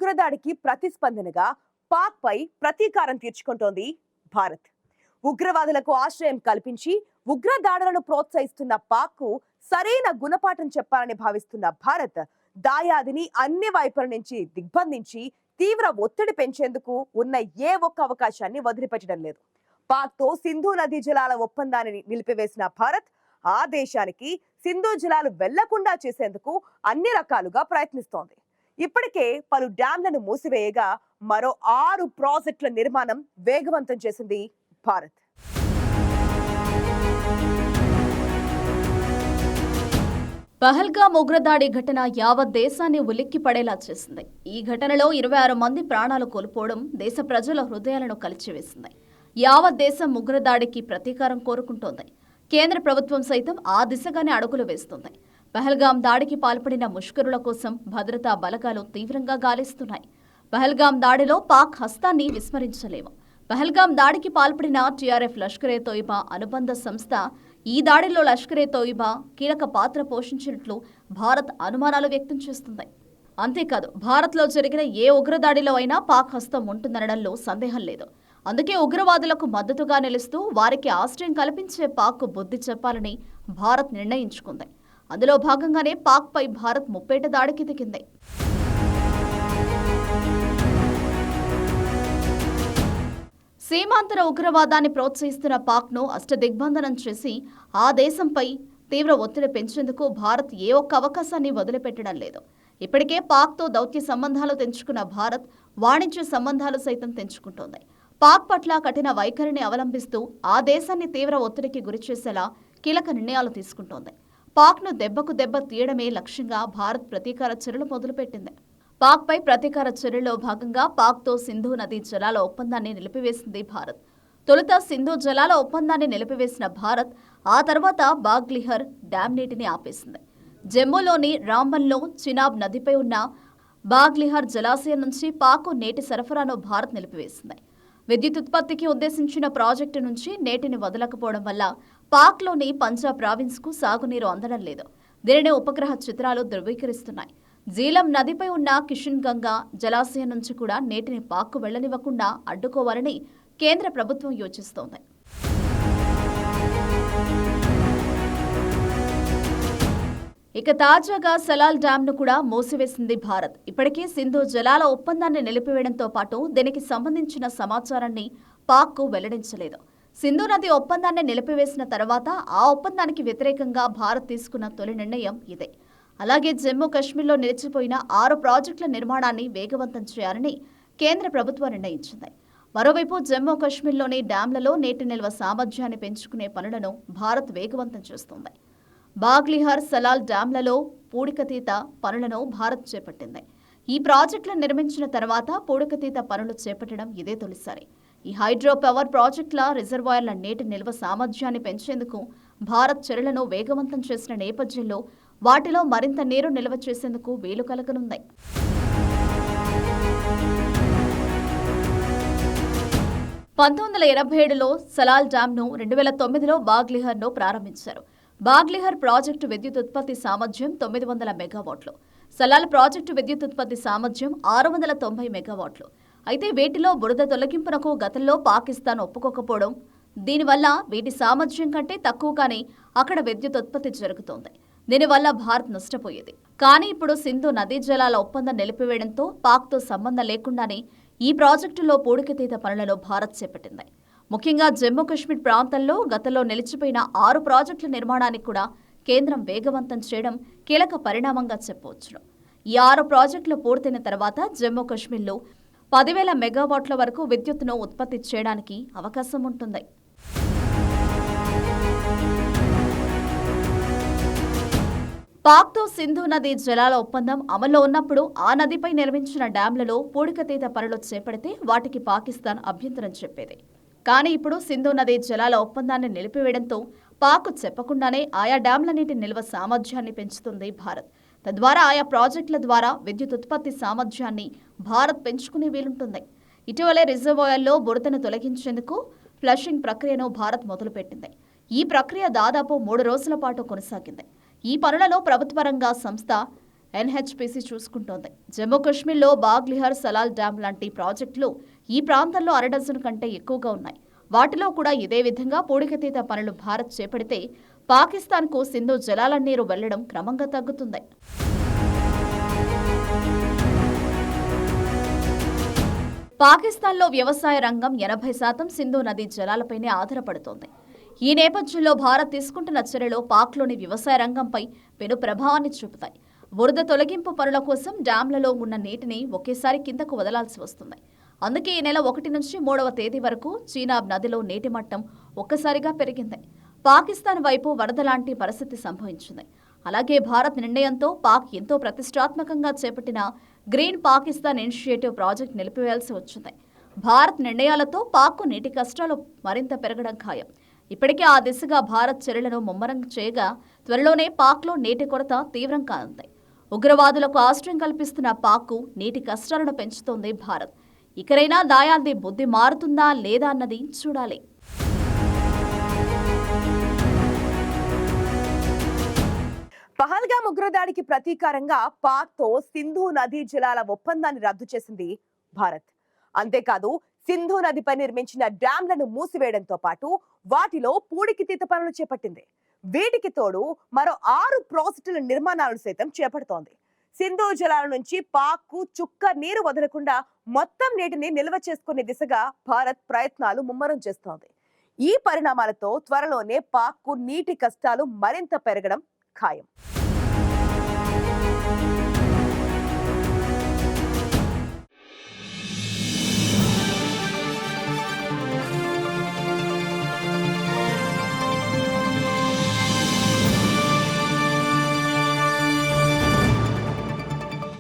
ఉగ్రదాడికి ప్రతిస్పందనగా పాక్ పై ప్రతీకారం తీర్చుకుంటోంది భారత్. ఉగ్రవాదులకు ఆశ్రయం కల్పించి ఉగ్రదాడులను ప్రోత్సహిస్తున్న పాక్ కు సరైన గుణపాఠం చెప్పాలని భావిస్తున్న భారత్ దాయాదిని అన్ని వైపుల నుంచి దిగ్బంధించి తీవ్ర ఒత్తిడి పెంచేందుకు ఉన్న ఏ ఒక్క అవకాశాన్ని వదిలిపెట్టడం లేదు. పాక్ తో సింధు నదీ జలాల ఒప్పందాన్ని నిలిపివేసిన భారత్ ఆ దేశానికి సింధు జలాలు వెళ్లకుండా చేసేందుకు అన్ని రకాలుగా ప్రయత్నిస్తోంది. ఇప్పటికే పలు డ్యాంలను మూసివేయగా మరో 6 ప్రాజెక్టుల నిర్మాణం వేగవంతం చేసింది భారత్. పహల్గామ్ ఉగ్రదాడి ఘటన యావత్ దేశాన్ని ఉలిక్కి పడేలా చేసింది. ఈ ఘటనలో 26 మంది ప్రాణాలు కోల్పోవడం దేశ ప్రజల హృదయాలను కలిచివేసింది. యావత్ దేశం ఉగ్రదాడికి ప్రతీకారం కోరుకుంటోంది. కేంద్ర ప్రభుత్వం సైతం ఆ దిశగానే అడుగులు వేస్తుంది. పహల్గామ్ దాడికి పాల్పడిన ముష్కరుల కోసం భద్రతా బలగాలు తీవ్రంగా గాలిస్తున్నాయి. పహల్గామ్ దాడిలో పాక్ హస్తాన్ని విస్మరించలేము. పహల్గామ్ దాడికి పాల్పడిన టీఆర్ఎఫ్ లష్కర్-ఏ-తోయిబా అనుబంధ సంస్థ ఈ దాడిలో లష్కర్-ఏ-తోయిబా కీలక పాత్ర పోషించినట్లు భారత్ అనుమానాలు వ్యక్తం చేస్తుంది. అంతేకాదు, భారత్లో జరిగిన ఏ ఉగ్రదాడిలో అయినా పాక్ హస్తం ఉంటుందనడంలో సందేహం లేదు. అందుకే ఉగ్రవాదులకు మద్దతుగా నిలుస్తూ వారికి ఆశ్రయం కల్పించే పాక్కు బుద్ధి చెప్పాలని భారత్ నిర్ణయించుకుంది. అందులో భాగంగానే పాక్ పై భారత్ ముప్పేట దాడికి దిగింది. సీమాంతర ఉగ్రవాదాన్ని ప్రోత్సహిస్తున్న పాక్ను అష్టదిగ్బంధనం చేసి ఆ దేశంపై తీవ్ర ఒత్తిడి పెంచేందుకు భారత్ ఏ ఒక్క అవకాశాన్ని వదిలిపెట్టడం లేదు. ఇప్పటికే పాక్తో దౌత్య సంబంధాలు తెంచుకున్న భారత్ వాణిజ్య సంబంధాలు సైతం తెంచుకుంటోంది. పాక్ పట్ల కఠిన వైఖరిని అవలంబిస్తూ ఆ దేశాన్ని తీవ్ర ఒత్తిడికి గురిచేసేలా కీలక నిర్ణయాలు తీసుకుంటోంది. పాక్ను దెబ్బకు దెబ్బ తీయడమే లక్ష్యంగా భారత్ ప్రతీకార చర్యలు మొదలుపెట్టింది. పాక్ పై ప్రతీకార చర్యల్లో భాగంగా పాక్తో సింధు నదీ జలాల ఒప్పందాన్ని నిలిపివేసింది భారత్. తొలుత సింధు జలాల ఒప్పందాన్ని నిలిపివేసిన భారత్ ఆ తర్వాత బాగ్లిహర్ డ్యాం నీటిని ఆపేసింది. జమ్మూలోని రాంబన్లో చినాబ్ నదిపై ఉన్న బాగ్లిహర్ జలాశయం నుంచి పాక్ నీటి సరఫరాను భారత్ నిలిపివేసింది. విద్యుత్ ఉత్పత్తికి ఉద్దేశించిన ప్రాజెక్టు నుంచి నీటిని వదలకపోవడం వల్ల పాక్లోని పంజాబ్ ప్రావిన్స్కు సాగునీరు అందడం లేదు. దీనిని ఉపగ్రహ చిత్రాలు ధృవీకరిస్తున్నాయి. జీలం నదిపై ఉన్న కిషన్ గంగా జలాశయం నుంచి కూడా నీటిని పాక్కు వెళ్లనివ్వకుండా అడ్డుకోవాలని కేంద్ర ప్రభుత్వం యోచిస్తోంది. ఇక తాజాగా సలాల్ డ్యాంను కూడా మూసివేసింది భారత్. ఇప్పటికే సింధు జలాల ఒప్పందాన్ని నిలిపివేయడంతో పాటు దీనికి సంబంధించిన సమాచారాన్ని పాక్కు వెల్లడించలేదు. సింధు నది ఒప్పందాన్ని నిలిపివేసిన తర్వాత ఆ ఒప్పందానికి వ్యతిరేకంగా భారత్ తీసుకున్న తొలి నిర్ణయం ఇదే. అలాగే జమ్మూ కశ్మీర్లో నిలిచిపోయిన 6 ప్రాజెక్టుల నిర్మాణాన్ని వేగవంతం చేయాలని కేంద్ర ప్రభుత్వం నిర్ణయించింది. మరోవైపు జమ్మూ కశ్మీర్లోని డ్యాంలలో నీటి నిల్వ సామర్థ్యాన్ని పెంచుకునే పనులను భారత్ వేగవంతం చేస్తోంది. బాగ్లిహర్, సలాల్ డ్యాంలలో పూడికతీత పనులను భారత్ చేపట్టింది. ఈ ప్రాజెక్టులను నిర్మించిన తర్వాత పూడికతీత పనులు చేపట్టడం ఇదే తొలిసారి. ఈ హైడ్రో పవర్ ప్రాజెక్టుల రిజర్వాయర్ల నీటి నిల్వ సామర్థ్యాన్ని పెంచేందుకు భారత్ చర్యలను వేగవంతం చేసిన నేపథ్యంలో వాటిలో మరింత నీరు నిల్వ చేసేందుకు వీలు కలగనుంది. (1987లో సలాల్ డ్యాంను 2009లో బాగ్లిహర్ను ప్రారంభించారు. బాగ్లిహర్ ప్రాజెక్టు విద్యుత్ ఉత్పత్తి సామర్థ్యం 900 మెగావాట్లు. సలాల్ ప్రాజెక్టు విద్యుత్ ఉత్పత్తి సామర్థ్యం 690 మెగావాట్లు. అయితే వీటిలో బురద తొలగింపునకు గతంలో పాకిస్తాన్ ఒప్పుకోకపోవడం, దీనివల్ల వీటి సామర్థ్యం కంటే తక్కువగానే అక్కడ విద్యుత్ ఉత్పత్తి జరుగుతోంది. దీనివల్ల భారత్ నష్టపోయేది. కానీ ఇప్పుడు సింధు నదీ జలాల ఒప్పందం నిలిపివేయడంతో పాక్తో సంబంధం లేకుండానే ఈ ప్రాజెక్టులో పూడికతీత పనులను భారత్ చేపట్టింది. ముఖ్యంగా జమ్మూ కశ్మీర్ ప్రాంతంలో గతంలో నిలిచిపోయిన 6 ప్రాజెక్టుల నిర్మాణానికి కూడా కేంద్రం వేగవంతం చేయడం కీలక పరిణామంగా చెప్పవచ్చును. ఈ 6 ప్రాజెక్టులు పూర్తయిన తర్వాత జమ్మూ కశ్మీర్లో 10,000 మెగావాట్ల వరకు విద్యుత్తును ఉత్పత్తి చేయడానికి అవకాశం ఉంటుంది. పాక్తో సింధు నదీ జలాల ఒప్పందం అమల్లో ఉన్నప్పుడు ఆ నదిపై నిర్మించిన డ్యాంలలో పూడికతీత పనులు చేపడితే వాటికి పాకిస్తాన్ అభ్యంతరం చెప్పేది. కానీ ఇప్పుడు సింధు నదీ జలాల ఒప్పందాన్ని నిలిపివేయడంతో పాక్ చెప్పకుండానే ఆయా డ్యాంల నీటి నిల్వ సామర్థ్యాన్ని పెంచుతుంది భారత్. తద్వారా ఆయా ప్రాజెక్టుల ద్వారా విద్యుత్ ఉత్పత్తి సామర్థ్యాన్ని భారత్ పెంచుకునే వీలుంటుంది. ఇటీవలే రిజర్వాయర్లో బురదను తొలగించేందుకు ఫ్లషింగ్ ప్రక్రియను భారత్ మొదలుపెట్టింది. ఈ ప్రక్రియ దాదాపు 3 రోజుల పాటు కొనసాగింది. ఈ పనులలో ప్రభుత్వ రంగ సంస్థ ఎన్హెచ్పిసి చూసుకుంటోంది. జమ్మూ కాశ్మీర్లో బాగ్లిహర్ సలాల్ డ్యాం లాంటి ప్రాజెక్టులు ఈ ప్రాంతంలో అరడజను కంటే ఎక్కువగా ఉన్నాయి. వాటిలో కూడా ఇదే విధంగా పూడికతీత పనులు భారత్ చేపడితే పాకిస్తాన్కు సింధు జలాల నీరు వెళ్లడం క్రమంగా తగ్గుతుంది. పాకిస్తాన్లో వ్యవసాయ రంగం 80% సింధు నదీ జలాలపైనే ఆధారపడుతోంది. ఈ నేపథ్యంలో భారత్ తీసుకుంటున్న చర్యలు పాక్లోని వ్యవసాయ రంగంపై పెను ప్రభావాన్ని చూపుతాయి. వరద తొలగింపు పనుల కోసం డ్యాంలలో ఉన్న నీటిని ఒకేసారి కిందకు వదలాల్సి వస్తుంది. అందుకే ఈ నెల 1 నుంచి 3వ తేదీ వరకు చీనాబ్ నదిలో నీటి మట్టం ఒక్కసారిగా పెరిగింది. పాకిస్తాన్ వైపు వరద లాంటి పరిస్థితి సంభవించింది. అలాగే భారత్ నిర్ణయంతో పాక్ ఎంతో ప్రతిష్టాత్మకంగా చేపట్టిన గ్రీన్ పాకిస్తాన్ ఇనిషియేటివ్ ప్రాజెక్ట్ నిలిపివేయాల్సి వచ్చింది. భారత్ నిర్ణయాలతో పాక్కు నీటి కష్టాలు మరింత పెరగడం ఖాయం. ఇప్పటికే ఆ దిశగా భారత్ చర్యలను ముమ్మరం చేయగా త్వరలోనే పాక్లో నీటి కొరత తీవ్రం కానుంది. ఉగ్రవాదులకు ఆశ్రయం కల్పిస్తున్న పాక్కు నీటి కష్టాలను పెంచుతోంది భారత్. ఇకరైనా దాయాల్ది బుద్ధి మారుతుందా లేదా అన్నది చూడాలి. పహల్గామ్ ఉగ్రదాడికి ప్రతీకారంగా పాక్తో సింధు నదీ జలాల ఒప్పందాన్ని రద్దు చేసింది భారత్. అంతేకాదు సింధు నదిపై నిర్మించిన డ్యాంలను మూసివేయడంతో పాటు వాటిలో పూడికితీత పనులు చేపట్టింది. వీటికి తోడు మరో 6 ప్రాజెక్టుల నిర్మాణాలను సైతం చేపడుతోంది. సింధు జలాల నుంచి పాక్కు చుక్క నీరు వదలకుండా మొత్తం నీటిని నిల్వ చేసుకునే దిశగా భారత్ ప్రయత్నాలు ముమ్మరం చేస్తోంది. ఈ పరిణామాలతో త్వరలోనే పాక్కు నీటి కష్టాలు మరింత పెరగడం ఖాయం.